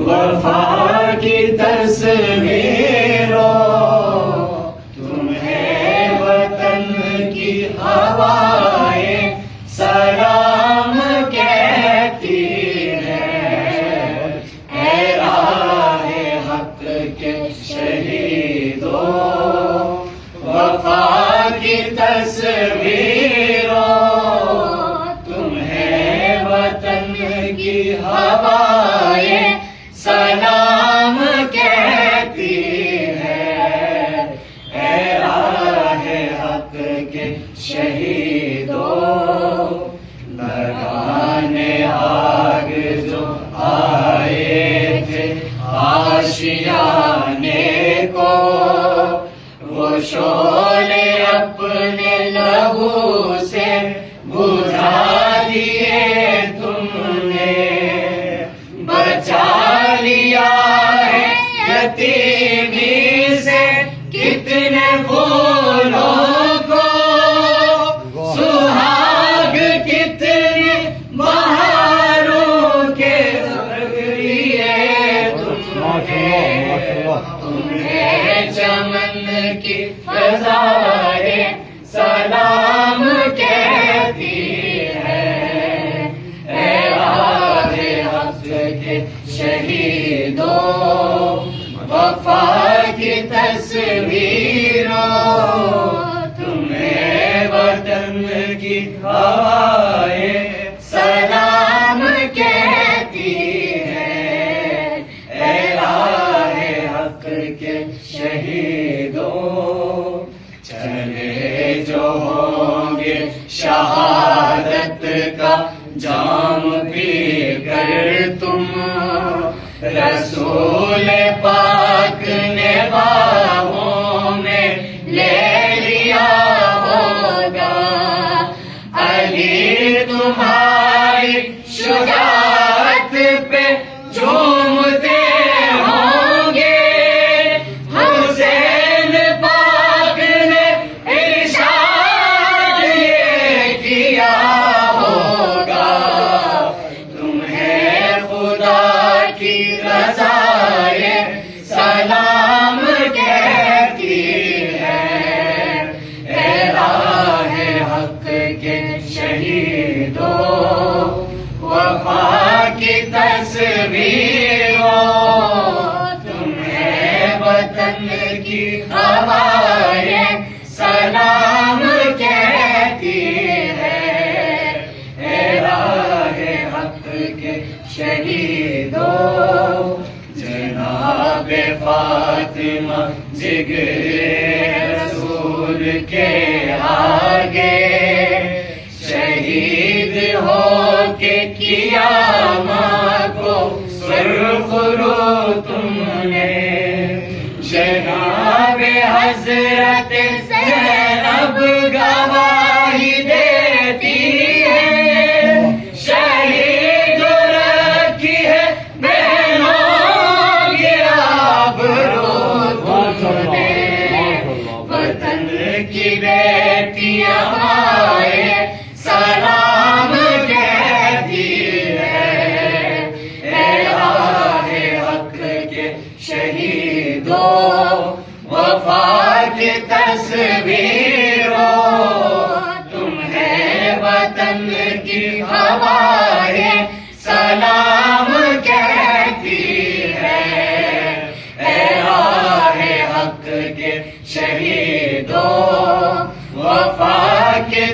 وفا کی تصویروں تمہیں وطن کی ہوائیں سلام کہتی ہیں، اے راہ حق کے شہیدوں وفا کی تصویروں تمہیں وطن کی ہوائیں سلام کہتی ہے، اے راہ حق کے شہیدوں لگانے آگ جو آئے تھے آشیانے کو، وہ شعلے اپنے لہو سے بجھا دیے تم نے، بچا لیا ہے یتیمی سے کتنے پھولوں کو، سہاگ کتنی بہاروں کے رنگ لیے تمہیں چمن کی فضائیں سلام کہتی ہے، اے راہ حق کے شہیدوں وفا کی تصویروں تمہیں وطن کی ہوائیں سلام کہتی ہے، اے راہ حق کے شہیدوں چلے جو ہوں گے شہادت کا جام پی کر تم، رسول پاک نے باہوں میں لے لیا ہوگا، علی تمہاری شجاعت پہ جھومتے ہوں گے، حسین پاک نے ارشاد یہ کیا ہوگا، تمہیں خدا کی رضائیں سلام کہتی ہے، اے راہ حق کے شہیدوں وفا کی تصویروں تمہیں وطن کی ہوائیں سلام کہتی ہے، اے راہ حق کے شہیدوں جناب فاطمہ جگر رسول کے آگے شہید ہو کے کیا ماں کو سرخ رو تم نے، جناب حضرت زینب گواہی دیتی ہے، شہید رکھی ہے بہنوں کی آبرو تم نے، وطن کی بیٹیاں آئے سلام کہتی ہے، اے راہ حق کے شہیدوں وفا کی تصویروں تمہیں وطن کی ہوائیں سلام کہتی ہے، اے راہ حق کے شہیدوں وفا کی